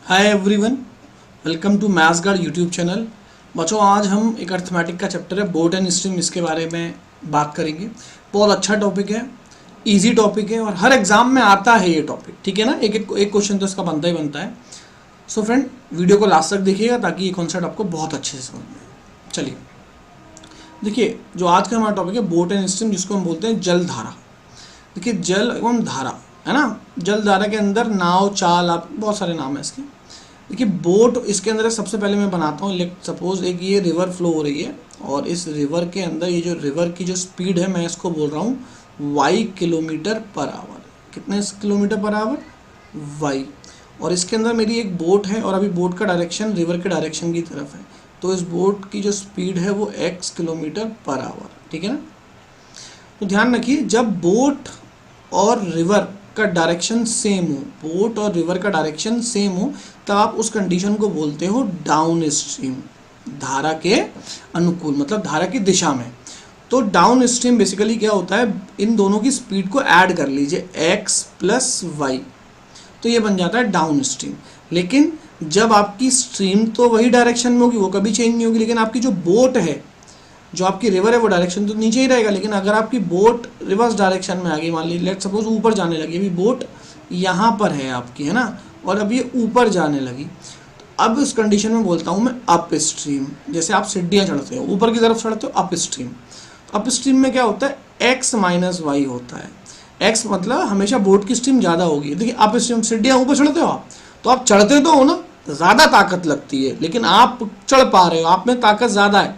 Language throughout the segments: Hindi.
Hi everyone, welcome to maths guard YouTube channel. बच्चों, आज हम एक अर्थमेटिक का चैप्टर है बोट एंड स्ट्रीम, इसके बारे में बात करेंगे। बहुत अच्छा टॉपिक है, इजी टॉपिक है और हर एग्जाम में आता है ये टॉपिक, ठीक है ना। एक क्वेश्चन तो इसका बनता ही बनता है। सो फ्रेंड, वीडियो को लास्ट तक देखिएगा ताकि ये कॉन्सेप्ट आपको बहुत अच्छे से समझ में आए। चलिए देखिए, जो आज का हमारा टॉपिक है बोट एंड स्ट्रीम, जिसको हम बोलते हैं जल धारा। देखिए, जल एवं धारा है ना। जल धारा के अंदर नाव, चाल, आप बहुत सारे नाम है इसके। देखिए, बोट इसके अंदर सबसे पहले मैं बनाता हूँ। सपोज एक ये रिवर फ्लो हो रही है और इस रिवर के अंदर ये जो रिवर की जो स्पीड है, मैं इसको बोल रहा हूँ y किलोमीटर पर आवर। कितने किलोमीटर पर आवर? y। और इसके अंदर मेरी एक बोट है और अभी बोट का डायरेक्शन रिवर के डायरेक्शन की तरफ है, तो इस बोट की जो स्पीड है वो x किलोमीटर पर आवर, ठीक है ना। तो ध्यान रखिए, जब बोट और रिवर का डायरेक्शन सेम हो, बोट और रिवर का डायरेक्शन सेम हो, तब आप उस कंडीशन को बोलते हो डाउन स्ट्रीम, धारा के अनुकूल, मतलब धारा की दिशा में। तो डाउन स्ट्रीम बेसिकली क्या होता है, इन दोनों की स्पीड को ऐड कर लीजिए x प्लस वाई, तो ये बन जाता है डाउन स्ट्रीम। लेकिन जब आपकी स्ट्रीम तो वही डायरेक्शन में होगी, वो कभी चेंज नहीं होगी, लेकिन आपकी जो बोट है, जो आपकी रिवर है, वो डायरेक्शन तो नीचे ही रहेगा। लेकिन अगर आपकी बोट रिवर्स डायरेक्शन में आ गई, मान लीजिए लेट सपोज ऊपर जाने लगी, अभी बोट यहाँ पर है आपकी, है ना, और अब ये ऊपर जाने लगी, तो अब उस कंडीशन में बोलता हूँ मैं अप स्ट्रीम। जैसे आप सीढ़ियाँ चढ़ते हो, ऊपर की तरफ चढ़ते हो, अप स्ट्रीम। अप स्ट्रीम में क्या होता है, एक्स माइनस वाई होता है। एक्स मतलब हमेशा बोट की स्ट्रीम ज़्यादा होगी। देखिए, अप स्ट्रीम, सीढ़ियाँ ऊपर चढ़ते हो आप, तो आप चढ़ते तो हो ना, ज़्यादा ताकत लगती है, लेकिन आप चढ़ पा रहे हो, आप में ताकत ज़्यादा है,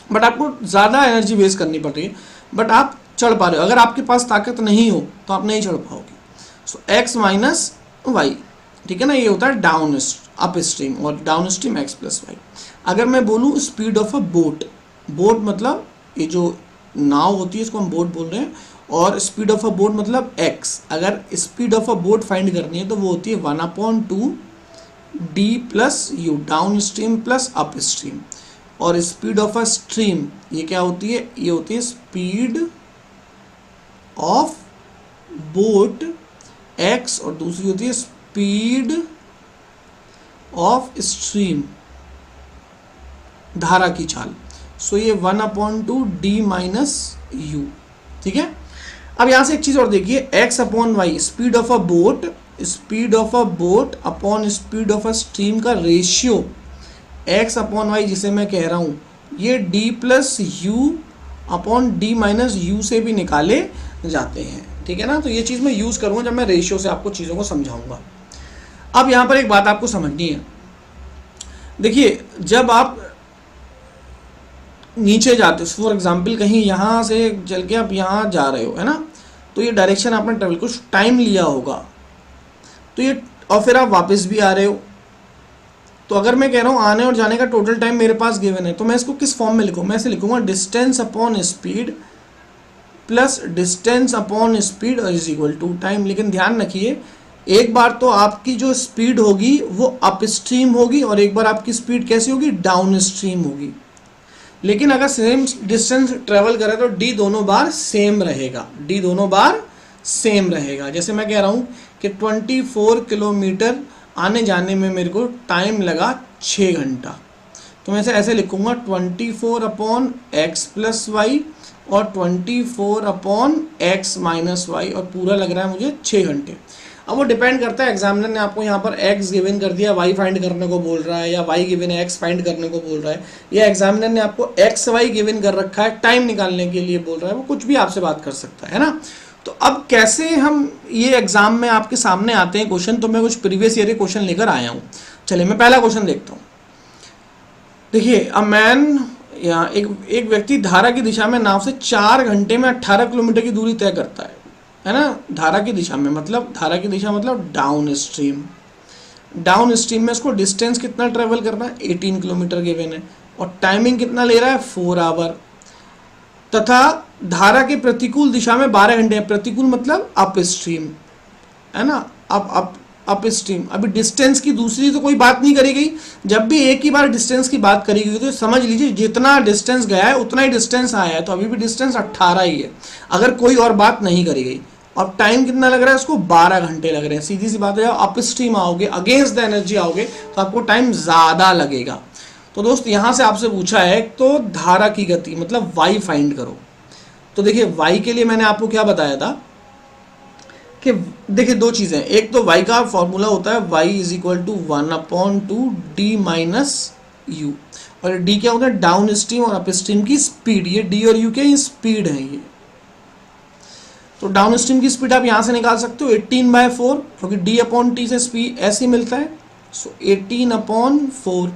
बट आपको ज़्यादा एनर्जी वेस्ट करनी पड़ रही है, बट आप चढ़ पा रहे हो। अगर आपके पास ताकत नहीं हो तो आप नहीं चढ़ पाओगे। सो एक्स माइनस वाई, ठीक है ना, ये होता है डाउन अप स्ट्रीम, और down stream x plus y. अगर मैं बोलूँ speed of a boat, boat मतलब ये जो नाव होती है इसको हम बोट बोल रहे हैं, और स्पीड ऑफ अ बोट मतलब एक्स। अगर speed of a boat find करनी है तो वो होती है 1/2 D plus you, down stream plus up stream. और स्पीड ऑफ अ स्ट्रीम ये क्या होती है, ये होती है स्पीड ऑफ बोट एक्स, और दूसरी होती है स्पीड ऑफ स्ट्रीम, धारा की चाल। सो ये 1/2 डी माइनस यू, ठीक है। अब यहां से एक चीज और देखिए, x upon y, speed of a boat, speed of a boat upon speed of a stream का रेशियो x अपॉन वाई, जिसे मैं कह रहा हूँ ये d plus u upon d minus u से भी निकाले जाते हैं, ठीक है ना। तो ये चीज़ मैं यूज़ करूँगा जब मैं रेशियो से आपको चीज़ों को समझाऊंगा। अब यहाँ पर एक बात आपको समझनी है। देखिए, जब आप नीचे जाते हो, फॉर एग्जाम्पल कहीं यहाँ से चल के आप यहाँ जा रहे हो, है ना, तो ये डायरेक्शन आपने ट्रेवल कुछ टाइम लिया होगा, तो ये, और फिर आप वापस भी आ रहे हो, तो अगर मैं कह रहा हूँ आने और जाने का टोटल टाइम मेरे पास गिवन है, तो मैं इसको किस फॉर्म में लिखूँ, मैं ऐसे लिखूँगा distance upon speed plus distance upon speed is equal to time. लेकिन ध्यान रखिए, एक बार तो आपकी जो स्पीड होगी वो अप स्ट्रीम होगी, और एक बार आपकी स्पीड कैसी होगी, डाउन स्ट्रीम होगी। लेकिन अगर सेम डिस्टेंस ट्रेवल करें तो डी दोनों बार सेम रहेगा, डी दोनों बार सेम रहेगा। जैसे मैं कह रहा हूँ कि 24 किलोमीटर आने जाने में मेरे को टाइम लगा 6 घंटा, तो मैं ऐसे लिखूँगा 24 अपॉन एक्स प्लस वाई और 24 अपॉन एक्स माइनस वाई, और पूरा लग रहा है मुझे 6 घंटे। अब वो डिपेंड करता है, एग्जामिनर ने आपको यहाँ पर x गिवन कर दिया, y फाइंड करने को बोल रहा है, या y गिवन है x फाइंड करने को बोल रहा है, या एग्जामिनर ने आपको x y गिवन कर रखा है, टाइम निकालने के लिए बोल रहा है, वो कुछ भी आपसे बात कर सकता है ना। तो अब कैसे हम ये एग्जाम में आपके सामने आते हैं क्वेश्चन, तो मैं कुछ प्रीवियस ईयर के क्वेश्चन लेकर आया हूँ। चलिए मैं पहला क्वेश्चन देखता हूँ। देखिए, अ मैन, या एक व्यक्ति धारा की दिशा में नाव से 4 घंटे में 18 किलोमीटर की दूरी तय करता है ना। धारा की दिशा में मतलब, धारा की दिशा मतलब डाउन स्ट्रीम। डाउन स्ट्रीम में इसको डिस्टेंस कितना ट्रेवल करना है, 18 किलोमीटर गिवन है, और टाइमिंग कितना ले रहा है, 4 आवर, तथा धारा के प्रतिकूल दिशा में 12 घंटे है। प्रतिकूल मतलब अप स्ट्रीम, है ना, अप स्ट्रीम। अभी डिस्टेंस की दूसरी तो कोई बात नहीं करी गई, जब भी एक ही बार डिस्टेंस की बात करी गई तो समझ लीजिए जितना डिस्टेंस गया है उतना ही डिस्टेंस आया है, तो अभी भी डिस्टेंस 18 ही है, अगर कोई और बात नहीं करी गई। और टाइम कितना लग रहा है उसको, 12 घंटे लग रहे हैं। सीधी सी बात है, जब अप स्ट्रीम आओगे, अगेंस्ट द एनर्जी आओगे, तो आपको टाइम ज़्यादा लगेगा। तो दोस्त यहाँ से आपसे पूछा है तो धारा की गति मतलब वाई फाइंड करो। तो देखिए वाई के लिए मैंने आपको क्या बताया था कि देखिए दो चीज़ें, एक तो y का फॉर्मूला होता है y is equal to 1/2 d minus u, और d क्या होता है, डाउन स्ट्रीम और अप स्ट्रीम की स्पीड। ये d और u क्या स्पीड है ये। तो डाउन स्ट्रीम की स्पीड आप यहाँ से निकाल सकते हो 18/4, क्योंकि d/t से स्पीड ऐसे मिलता है। सो 18/4,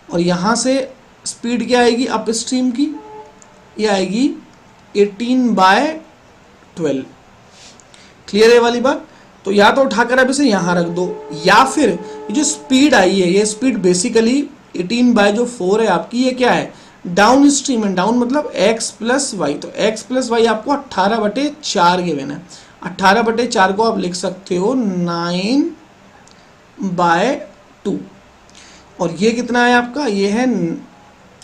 और यहाँ से स्पीड क्या आएगी अप स्ट्रीम की, ये आएगी 18/12। क्लियर है वाली बात। तो या तो उठाकर अब इसे यहाँ रख दो, या फिर ये जो स्पीड आई है, ये स्पीड बेसिकली 18/4 है आपकी, ये क्या है, डाउन स्ट्रीम है। डाउन मतलब x प्लस वाई, तो x प्लस वाई आपको 18/4 गिवन है। 18/4 को आप लिख सकते हो 9/2, और ये कितना है आपका, ये है,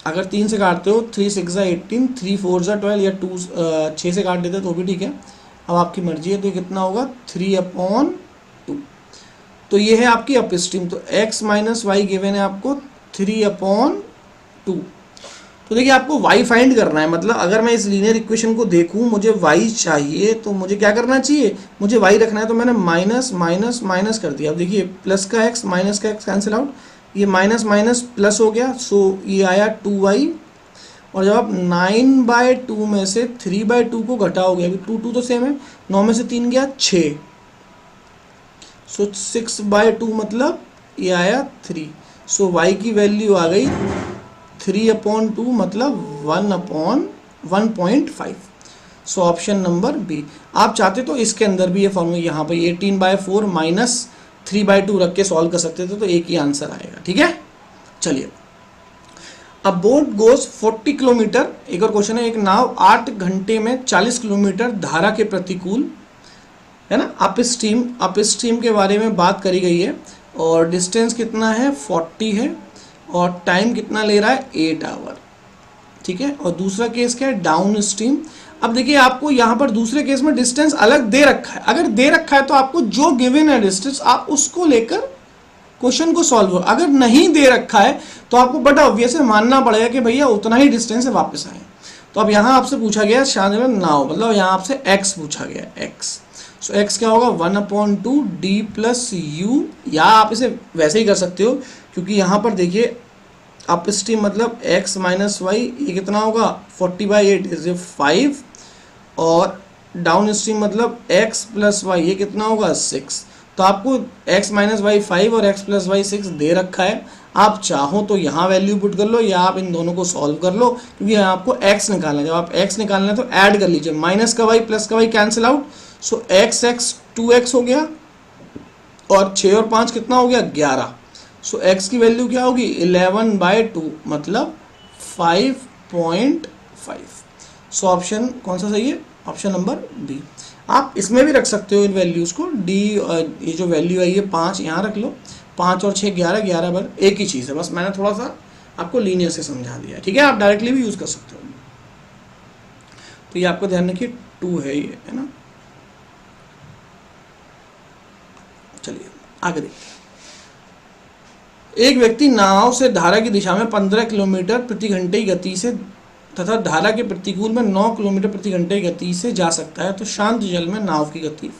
अगर 3 से काटते हो 3 6 18, 3 4 12, या 2 6 से काट देते तो भी ठीक है, अब आपकी मर्जी है। तो ये कितना होगा 3/2। तो ये है आपकी अप स्ट्रीम। तो x माइनस वाई गिवन है आपको 3/2। तो देखिए आपको y फाइंड करना है, मतलब अगर मैं इस लीनियर इक्वेशन को देखूं, मुझे y चाहिए, तो मुझे क्या करना चाहिए, मुझे y रखना है। तो मैंने माइनस माइनस माइनस कर दिया। अब देखिए प्लस का x माइनस का x कैंसिल आउट, ये माइनस माइनस प्लस हो गया, सो ये आया 2y। और जब आप 9/2 में से 3/2 को घटाओगे, अभी 2 तो सेम है, 9 में से 3 गया 6, सो 6/2 मतलब ये आया 3। सो y की वैल्यू आ गई 3/2 मतलब 1/1.5। So option number B. आप चाहते तो इसके अंदर भी ये फॉर्मूला यहाँ पे 18/4 माइनस 3/2 रख के सॉल्व कर सकते थे, तो एक ही आंसर आएगा। ठीक है, चलिए। अब बोट गोज 40 किलोमीटर, एक और क्वेश्चन है, एक नाव 8 घंटे में 40 किलोमीटर धारा के प्रतिकूल, है ना, अप स्ट्रीम के बारे में बात करी गई है, और डिस्टेंस कितना है 40 है, और टाइम कितना ले रहा है 8 आवर। ठीक है, और दूसरा केस क्या है, डाउन स्ट्रीम। अब देखिए आपको यहाँ पर दूसरे केस में डिस्टेंस अलग दे रखा है। अगर दे रखा है तो आपको जो गिवन है डिस्टेंस, आप उसको लेकर क्वेश्चन को सॉल्व हो। अगर नहीं दे रखा है तो आपको बड़ा ऑब्वियस है, मानना पड़ेगा कि भैया उतना ही डिस्टेंस है, वापस आए। तो अब यहाँ आपसे पूछा गया शानदार नाव, मतलब यहाँ आपसे x पूछा गया, x। सो x क्या होगा 1/2 d प्लस यू, या आप इसे वैसे ही कर सकते हो, क्योंकि यहाँ पर देखिए अप स्ट्रीम मतलब x माइनस वाई, ये कितना होगा 40/8 इज 5, और डाउन स्ट्रीम मतलब x प्लस वाई, ये कितना होगा 6। तो आपको x माइनस वाई 5 और x प्लस वाई 6 दे रखा है। आप चाहो तो यहाँ वैल्यू पुट कर लो, या आप इन दोनों को सॉल्व कर लो, क्योंकि यहाँ आपको x निकालना है। जब आप x निकालना है तो ऐड कर लीजिए, माइनस का y प्लस का y कैंसिल आउट, सो x 2x हो गया, और 6 और 5 कितना हो गया 11। सो x की वैल्यू क्या होगी 11/2 मतलब 5.5। सो ऑप्शन कौन सा सही है, ऑप्शन नंबर बी। आप इसमें भी रख सकते हो इन वैल्यूज़ को, d ये जो वैल्यू है ये 5 यहाँ रख लो, 5 और 6 11, 11 बार एक ही चीज़ है, बस मैंने थोड़ा सा आपको लीनियर से समझा दिया। ठीक है, आप डायरेक्टली भी यूज़ कर सकते हो। तो ये आपको ध्यान रखिए 2 है ये, है ना। चलिए आगे देखते हैं। एक व्यक्ति नाव से धारा की दिशा में 15 किलोमीटर प्रति घंटे की गति से तथा धारा के प्रतिकूल में 9 किलोमीटर प्रति घंटे की गति से जा सकता है, तो शांत जल में नाव की गति।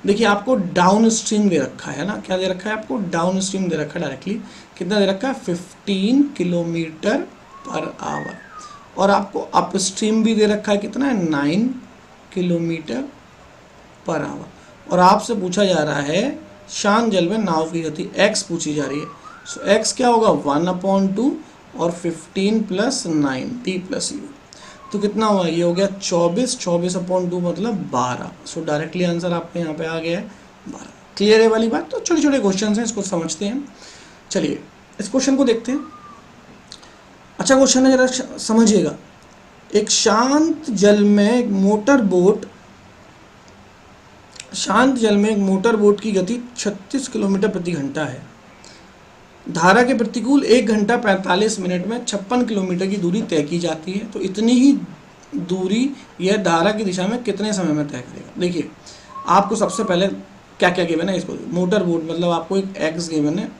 देखिए आपको डाउन स्ट्रीम दे रखा है ना, क्या दे रखा है आपको, डाउन स्ट्रीम दे रखा है डायरेक्टली, कितना दे रखा है 15 किलोमीटर पर आवर, और आपको अप स्ट्रीम भी दे रखा है कितना है 9 किलोमीटर पर आवर, और आपसे पूछा जा रहा है शांत जल में नाव की गति x पूछी जा रही है। सो x क्या होगा 1/2 और 15 प्लस 9 t प्लस u, तो कितना हुआ, ये हो गया 24, 24/2 मतलब 12। सो डायरेक्टली आंसर आपके यहाँ पे आ गया है 12। क्लियर है वाली बात। तो छोटे छोटे क्वेश्चन हैं, इसको समझते हैं। चलिए इस क्वेश्चन को देखते हैं। अच्छा क्वेश्चन है, जरा समझिएगा। एक शांत जल में एक मोटर बोट की गति 36 किलोमीटर प्रति घंटा है। धारा के प्रतिकूल 1 घंटा 45 मिनट में 56 किलोमीटर की दूरी तय की जाती है। तो इतनी ही दूरी यह धारा की दिशा में कितने समय में तय करेगा। देखिए आपको सबसे पहले क्या क्या गिवन है, इसको मोटर बोट मतलब आपको एक एक्स गिवन है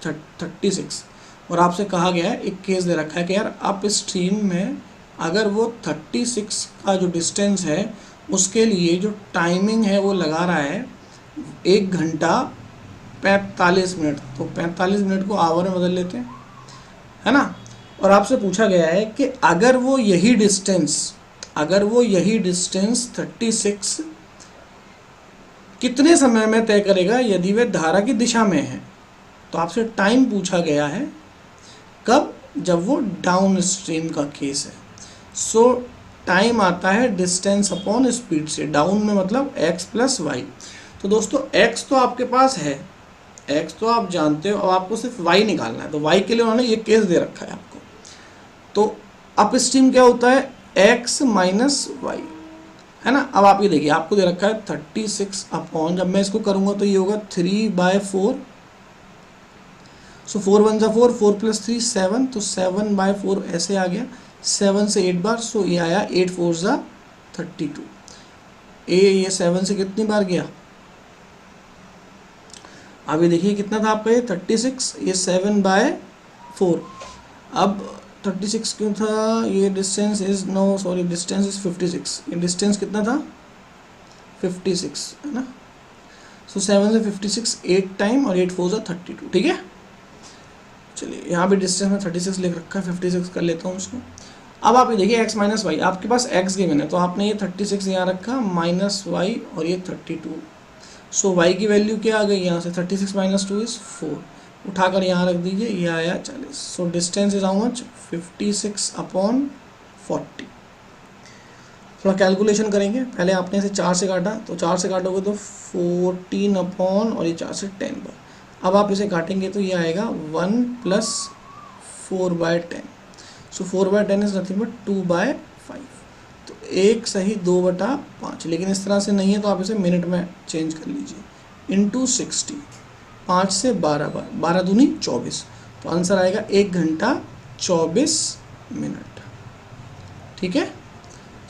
36 और आपसे कहा गया है, एक केस दे रखा है कि यार अप स्ट्रीम में अगर वो 36 का जो डिस्टेंस है उसके लिए जो टाइमिंग है वो लगा रहा है 1 घंटा 45 मिनट, तो 45 मिनट को आवर में बदल लेते हैं, है ना। और आपसे पूछा गया है कि अगर वो यही डिस्टेंस 36 कितने समय में तय करेगा यदि वह धारा की दिशा में है। तो आपसे टाइम पूछा गया है, कब, जब वो डाउन स्ट्रीम का केस है। सो टाइम आता है डिस्टेंस अपॉन स्पीड से, डाउन में मतलब x प्लस वाई। तो दोस्तों x तो आपके पास है, x तो आप जानते हो, अब आपको सिर्फ y निकालना है। तो y के लिए उन्होंने ये केस दे रखा है आपको। तो अप स्ट्रीम क्या होता है, x माइनस वाई, है ना। अब आप ये देखिए आपको दे रखा है 36 अपॉन, जब मैं इसको करूँगा तो ये होगा 3/4। सो 4 1 4, 4 + 3 7, तो 7/4 ऐसे आ गया, 7 से 8 बार। सो ये आया 8 4 32। ये 7 से कितनी बार गया, अभी देखिए कितना था आपका ये 36, ये 7/4। अब 36 क्यों था, ये डिस्टेंस इज डिस्टेंस इज 56। ये डिस्टेंस कितना था 56, है ना। सो 7 से 56 8 टाइम और 8 4 32, ठीक है। चलिए यहाँ भी डिस्टेंस में 36 लिख रखा है, 56 कर लेता हूँ उसको। अब आप ये देखिए x माइनस वाई, आपके पास x गिवन है तो आपने ये 36 यहाँ रखा माइनस वाई और ये 32। सो y की वैल्यू क्या आ गई यहाँ से, 36 - 2 इज 4, उठाकर यहाँ रख दीजिए, ये आया 40। So distance is how much, 56 upon 40। थोड़ा कैलकुलेशन करेंगे, पहले आपने इसे 4 से काटा, तो 4 से काटोगे तो 14 अपॉन और ये 4 से 10 बार। अब आप इसे काटेंगे तो ये आएगा 1 + 4/10। सो 4/10 इज नथिंग बट 2/5। तो 1 सही 2/5, लेकिन इस तरह से नहीं है तो आप इसे मिनट में चेंज कर लीजिए, इंटू 60, 5 से 12 बार, 12 दूनी 24। तो आंसर आएगा 1 घंटा 24 मिनट, ठीक है।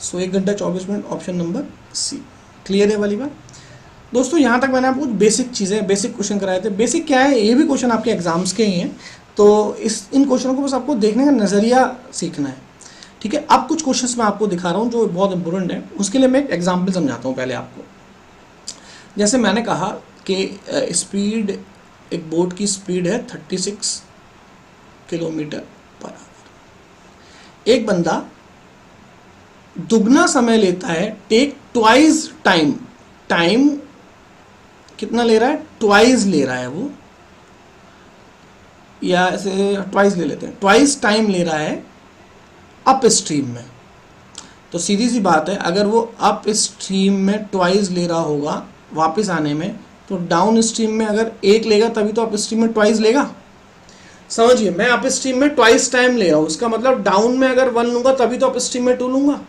सो 1 घंटा 24 मिनट, ऑप्शन नंबर सी। क्लियर है वाली बात दोस्तों। यहाँ तक मैंने आपको बेसिक चीज़ें, बेसिक क्वेश्चन कराए थे। बेसिक क्या है, ये भी क्वेश्चन आपके एग्जाम्स के ही हैं, तो इन क्वेश्चनों को बस आपको देखने का नज़रिया सीखना है, ठीक है। अब कुछ क्वेश्चंस मैं आपको दिखा रहा हूँ जो बहुत इंपॉर्टेंट है, उसके लिए मैं एक एग्जाम्पल समझाता हूँ पहले आपको। जैसे मैंने कहा कि स्पीड, एक बोट की स्पीड है 36 किलोमीटर/आवर। एक बंदा दुगना समय लेता है, टेक ट्वाइस टाइम कितना ले रहा है, ट्वाइस ले रहा है वो, या ऐसे ट्वाइस ले लेते हैं, ट्वाइस टाइम ले रहा है अप स्ट्रीम में। तो सीधी सी बात है, अगर वो अप स्ट्रीम में ट्वाइस ले रहा होगा वापस आने में, तो डाउन स्ट्रीम में अगर 1 लेगा तभी तो अप स्ट्रीम में ट्वाइस लेगा। समझिए, मैं अप स्ट्रीम में ट्वाइस टाइम ले रहा हूँ, इसका मतलब डाउन में अगर 1 लूँगा तभी तो अप स्ट्रीम में 2 लूँगा।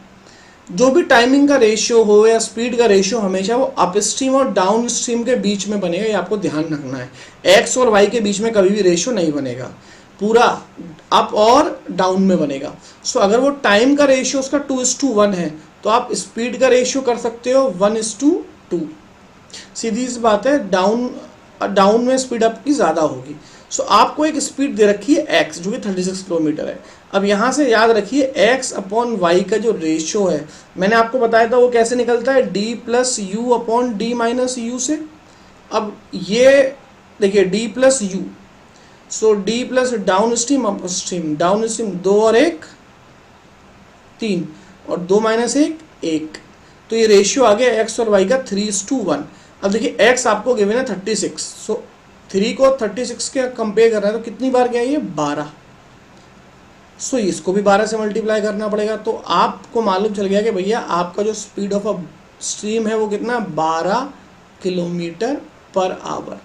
जो भी टाइमिंग का रेशियो हो या स्पीड का रेशियो, हमेशा वो अप स्ट्रीम और डाउन स्ट्रीम के बीच में बनेगा, ये आपको ध्यान रखना है। एक्स और वाई के बीच में कभी भी रेशियो नहीं बनेगा, पूरा अप और डाउन में बनेगा। सो अगर वो टाइम का रेशियो उसका 2:1 है, तो आप स्पीड का रेशियो कर सकते हो 1:2। सीधी सी बात है, डाउन में स्पीड अप की ज़्यादा होगी। सो आपको एक स्पीड दे रखी है x, जो कि 36 किलोमीटर है। अब यहाँ से याद रखिए x अपॉन वाई का जो रेशियो है, मैंने आपको बताया था वो कैसे निकलता है, d + u upon d - u से। अब ये देखिए d + u, सो d plus down stream up stream, down stream 2 और 1 3 और 2 - 1 1, तो ये रेशियो आ गया x और y का 3:1। अब देखिए x आपको गिवन है 36, सो 3 को 36 के कंपेयर कर रहा है तो कितनी बार गया ये 12। सो इसको भी 12 से मल्टीप्लाई करना पड़ेगा। तो आपको मालूम चल गया कि भैया आपका जो स्पीड ऑफ अ स्ट्रीम है वो कितना, 12 किलोमीटर/आवर।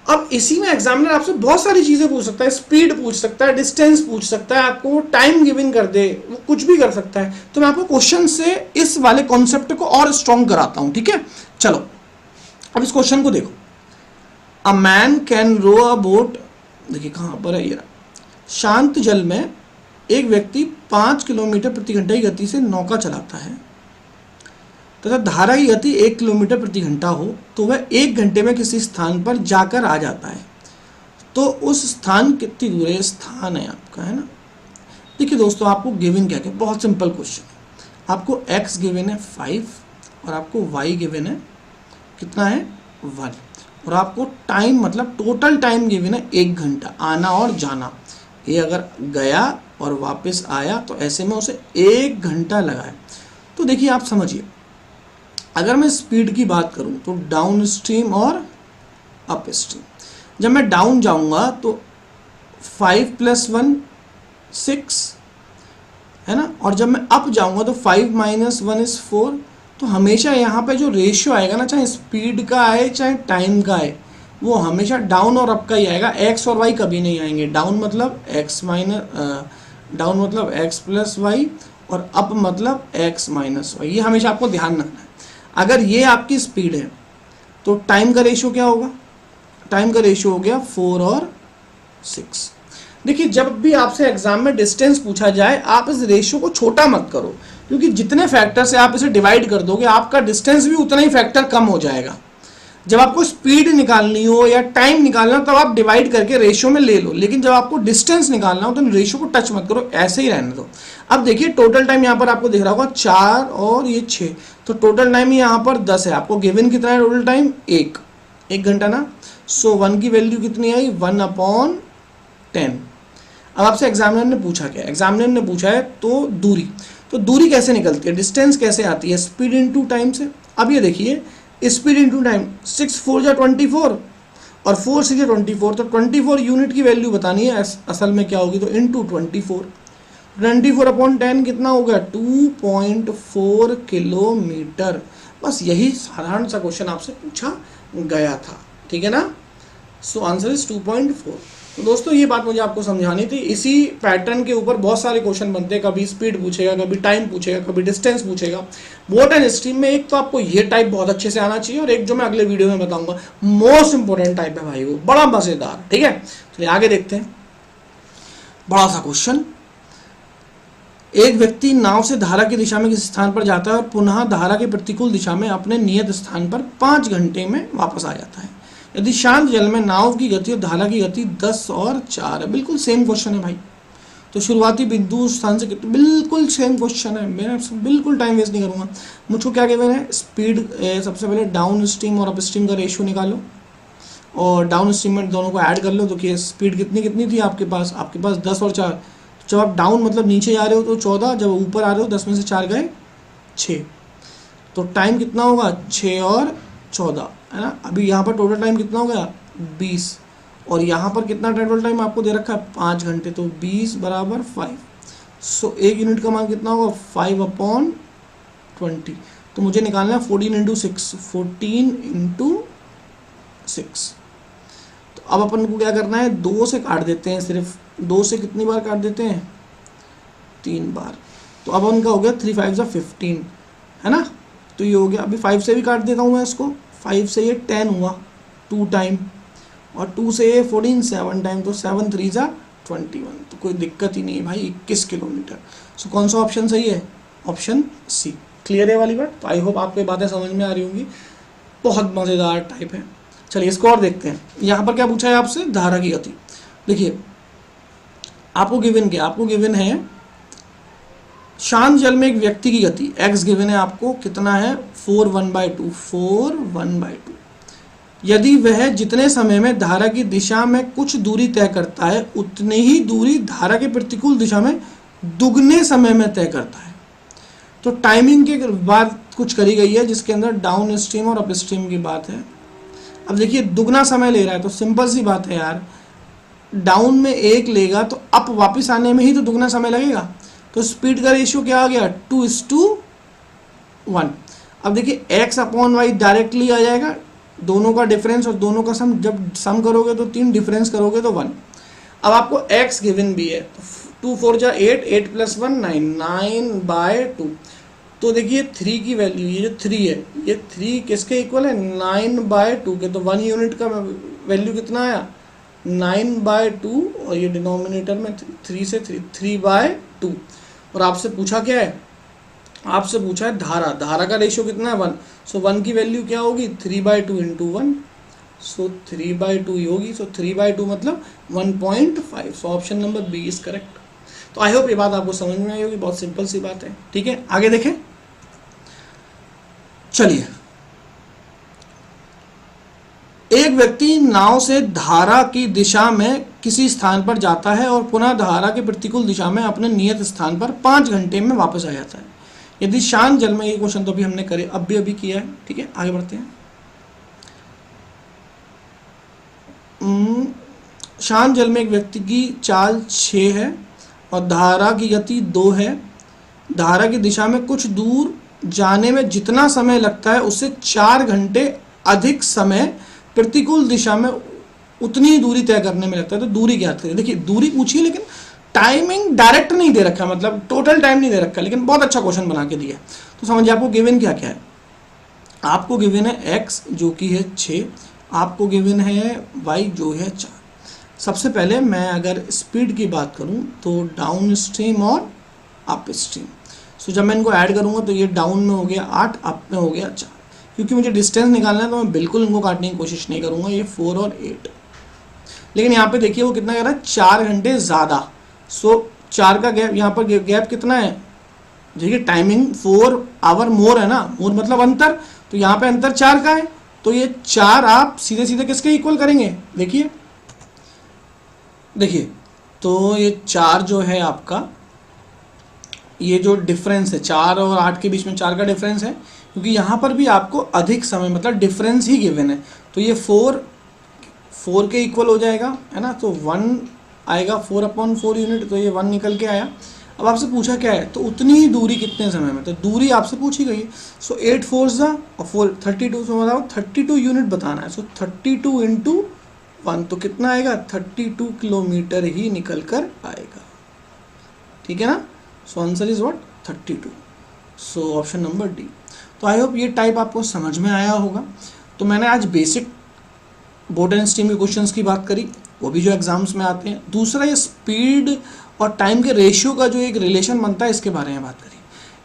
अब इसी में एग्जामिनर आपसे बहुत सारी चीज़ें पूछ सकता है, स्पीड पूछ सकता है, डिस्टेंस पूछ सकता है, आपको वो टाइम गिवन कर दे, वो कुछ भी कर सकता है। तो मैं आपको क्वेश्चन से इस वाले कॉन्सेप्ट को और स्ट्रॉन्ग कराता हूँ, ठीक है। चलो अब इस क्वेश्चन को देखो, a man can row a boat, देखिए कहाँ पर है ये, शांत जल में एक व्यक्ति 5 किलोमीटर प्रति घंटा की गति से नौका चलाता है तथा धारा की गति 1 किलोमीटर प्रति घंटा हो तो वह 1 घंटे में किसी स्थान पर जाकर आ जाता है, तो उस स्थान कितनी दूर है? स्थान है आपका, है ना। देखिए दोस्तों, आपको गिवन क्या है, बहुत सिंपल क्वेश्चन है। आपको x गिवन है 5 और आपको y गिवन है कितना है 1, और आपको टाइम मतलब टोटल टाइम गिवन है 1 घंटा आना और जाना। ये अगर गया और वापस आया तो ऐसे में उसे 1 घंटा लगा है। तो देखिए आप समझिए, अगर मैं स्पीड की बात करूं तो डाउन स्ट्रीम और अप स्ट्रीम, जब मैं डाउन जाऊंगा तो 5 + 1 6 है ना, और जब मैं अप जाऊंगा तो 5 - 1 = 4। तो हमेशा यहाँ पे जो रेशियो आएगा ना, चाहे स्पीड का आए चाहे टाइम का आए, वो हमेशा डाउन और अप का ही आएगा। एक्स और वाई कभी नहीं आएंगे। डाउन मतलब x + y और अप मतलब x - y। ये हमेशा आपको ध्यान रखना है। अगर ये आपकी स्पीड है तो टाइम का रेशियो क्या होगा? टाइम का रेशियो हो गया 4 और 6। देखिए, जब भी आपसे एग्जाम में डिस्टेंस पूछा जाए, आप इस रेशियो को छोटा मत करो, क्योंकि जितने फैक्टर से आप इसे डिवाइड कर दोगे आपका डिस्टेंस भी उतना ही फैक्टर कम हो जाएगा। जब आपको स्पीड निकालनी हो या टाइम निकालना हो तब आप डिवाइड करके रेशियो में ले लो, लेकिन जब आपको डिस्टेंस निकालना हो तो रेशियो को टच मत करो, ऐसे ही रहने दो। अब देखिए, टोटल टाइम यहाँ पर आपको दिख रहा होगा 4 और ये 6, तो टोटल टाइम यहाँ पर 10 है। आपको गिवन कितना है टोटल टाइम? 1 घंटा ना। सो 1 की वैल्यू कितनी आई? 1/10। अब आपसे एग्जामिनर ने पूछा क्या? एग्जामिनर ने पूछा है तो दूरी कैसे निकलती है, डिस्टेंस कैसे आती है? स्पीड इनटू टाइम से। अब ये देखिए, स्पीड इनटू टाइम, 6 × 4 = 24 और 4 × 6 = 24, तो 24 यूनिट की वैल्यू बतानी है असल में क्या होगी, तो इनटू 24। 24/10 कितना हो गया? 2.4 किलोमीटर। बस यही साधारण सा क्वेश्चन आपसे पूछा गया था, ठीक है ना। So answer is 2.4। तो दोस्तों, ये बात मुझे आपको समझानी थी। इसी पैटर्न के ऊपर बहुत सारे क्वेश्चन बनते हैं, कभी स्पीड पूछेगा, कभी टाइम पूछेगा, कभी डिस्टेंस पूछेगा। बोट एंड स्ट्रीम में एक तो आपको ये टाइप बहुत अच्छे से आना चाहिए, और एक जो मैं अगले वीडियो में बताऊंगा मोस्ट इंपोर्टेंट टाइप है भाई, वो बड़ा मजेदार। ठीक है, चलिए आगे देखते हैं। बड़ा सा क्वेश्चन, एक व्यक्ति नाव से धारा की दिशा में किसी स्थान पर जाता है और पुनः धारा के प्रतिकूल दिशा में अपने नियत स्थान पर 5 घंटे में वापस आ जाता है। यदि शांत जल में नाव की गति और धारा की गति 10 और 4 है। बिल्कुल सेम क्वेश्चन है भाई। तो शुरुआती बिंदु स्थान से बिल्कुल सेम क्वेश्चन है। मैं बिल्कुल टाइम वेस्ट नहीं करूँगा। मुझको क्या गिवन है? स्पीड, सबसे पहले डाउन स्ट्रीम और अप स्ट्रीम का रेशियो निकालो, और डाउन स्ट्रीम में दोनों को ऐड कर लो। तो कि स्पीड कितनी थी आपके पास? आपके पास 10 और 4। जब आप डाउन मतलब नीचे जा रहे हो तो 14, जब ऊपर आ रहे हो 10 में से 4 गए 6, तो टाइम कितना होगा? 6 और 14, है ना। अभी यहाँ पर टोटल टाइम कितना हो गया? 20, और यहाँ पर कितना टोटल टाइम आपको दे रखा है? 5 घंटे, तो 20 = 5। सो 1 यूनिट का मान कितना होगा? 5/20। तो मुझे निकालना है 14 × 6, 14 × 6। तो अब अपन को क्या करना है? 2 से काट देते हैं, सिर्फ 2 से कितनी बार काट देते हैं? 3 बार। तो अब उनका हो गया 3 × 5 = 15, है ना। तो ये हो गया। अभी 5 से भी काट देता हूँ मैं इसको। 5 से ये 10 हुआ 2 टाइम, और 2 से ये 14 7 टाइम, तो 7 × 3 = 21। तो कोई दिक्कत ही नहीं है भाई, 21 किलोमीटर। सो कौन सा ऑप्शन सही है? Option C. क्लियर है वाली बात? तो आई होप आपको बातें समझ में आ रही होंगी। बहुत मज़ेदार टाइप है। चलिए इसको और देखते हैं। यहाँ पर क्या पूछा है आपसे? धारा की गति। देखिए, आपको गिवन क्या? आपको गिवन है शांत जल में एक व्यक्ति की गति x गिवन है आपको, कितना है? 4/1/2, 4/1/2। यदि वह जितने समय में धारा की दिशा में कुछ दूरी तय करता है, उतनी ही दूरी धारा के प्रतिकूल दिशा में दुगने समय में तय करता है। तो टाइमिंग के बाद कुछ करी गई है, जिसके अंदर डाउन स्ट्रीम और अप स्ट्रीम की बात है। अब देखिए, दुगना समय ले रहा है, तो सिंपल सी बात है यार, डाउन में 1 लेगा तो अप वापस आने में ही तो दुगना समय लगेगा। तो स्पीड का रेशियो क्या आ गया? 2:1। अब देखिए, x/y डायरेक्टली आ जाएगा, दोनों का डिफरेंस और दोनों का सम, जब सम करोगे तो 3, डिफरेंस करोगे तो 1। अब आपको x गिवन भी है, 2 × 4 = 8, 8 + 1 9, 9/2। तो देखिए 3 की वैल्यू, ये जो 3 है, ये 3 किसके इक्वल है? 9/2 के। तो 1 यूनिट का वैल्यू कितना आया? 9/2 और ये डिनोमिनेटर में 3 से 3/2। और आपसे पूछा क्या है, आपसे पूछा है धारा का रेशियो कितना है 1। सो 1 की वैल्यू क्या होगी 3/2 इंटू 1, सो 3/2 ही होगी। सो 3/2 मतलब 1.5। So option number B is correct. तो आई होप ये बात आपको समझ में आई होगी, बहुत सिंपल सी बात है। ठीक है, आगे देखें। चलिए, एक व्यक्ति नाव से धारा की दिशा में किसी स्थान पर जाता है और पुनः धारा के प्रतिकूल दिशा में अपने नियत स्थान पर 5 घंटे में वापस आ जाता है। यदि शांत जल में, ये क्वेश्चन तो अभी हमने करे, अभी किया है। ठीक है, आगे बढ़ते हैं। शांत जल में एक व्यक्ति की चाल 6 है और धारा की गति 2 है। धारा की दिशा में कुछ दूर जाने में जितना समय लगता है उससे 4 घंटे अधिक समय प्रतिकूल दिशा में उतनी दूरी तय करने में लगता है। तो दूरी ज्ञात करें। देखिए, दूरी पूछी है लेकिन टाइमिंग डायरेक्ट नहीं दे रखा, मतलब टोटल टाइम नहीं दे रखा, लेकिन बहुत अच्छा क्वेश्चन बना के दिया है। तो समझिए आपको गिवन क्या क्या है। आपको गिवन है x जो कि है 6, आपको गिवन है y जो है 4। सबसे पहले मैं अगर स्पीड की बात करूं तो डाउन स्ट्रीम और अप स्ट्रीम। सो जब मैं इनको ऐड करूंगा तो ये डाउन में हो गया 8, अप में हो गया 4। क्योंकि मुझे डिस्टेंस निकालना है तो मैं बिल्कुल इनको काटने की कोशिश नहीं करूंगा, ये 4 और 8। लेकिन यहाँ पे देखिए वो कितना कह रहा है 4 घंटे ज़्यादा। सो 4 का गैप, यहाँ पर गैप कितना है, देखिए टाइमिंग 4 आवर मोर है ना, मोर मतलब अंतर, तो यहाँ पे अंतर 4 का है। तो ये 4 आप सीधे सीधे किसके इक्वल करेंगे, देखिए तो ये 4 जो है आपका, ये जो डिफरेंस है 4 और 8 के बीच में 4 का डिफरेंस है, क्योंकि यहाँ पर भी आपको अधिक समय मतलब डिफरेंस ही गिवन है। तो ये 4 के इक्वल हो जाएगा, है ना। तो 1 आएगा 4/4 यूनिट, तो ये 1 निकल के आया। अब आपसे पूछा क्या है, तो उतनी ही दूरी कितने समय में, तो दूरी आपसे पूछी गई। सो 8 4 और 4 32, सो मतलब 32 यूनिट बताना है। सो 32 इंटू 1 तो कितना आएगा 32 किलोमीटर ही निकल कर आएगा। ठीक है ना। So answer is what 32। So option number D. तो आई होप ये टाइप आपको समझ में आया होगा। तो मैंने आज बेसिक बोट एंड स्ट्रीम के क्वेश्चंस की बात करी, वो भी जो एग्जाम्स में आते हैं। दूसरा, ये स्पीड और टाइम के रेशियो का जो एक रिलेशन बनता है, इसके बारे में बात करी।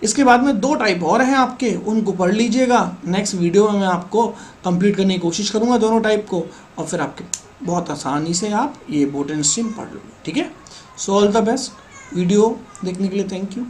इसके बाद में 2 टाइप और हैं आपके, उनको पढ़ लीजिएगा। नेक्स्ट वीडियो में मैं आपको कंप्लीट करने की कोशिश करूँगा दोनों टाइप को, और फिर आपके बहुत आसानी से आप ये बोट एंड स्ट्रीम पढ़ लोगे। ठीक है। So all the best. Video देखने के लिए थैंक यू।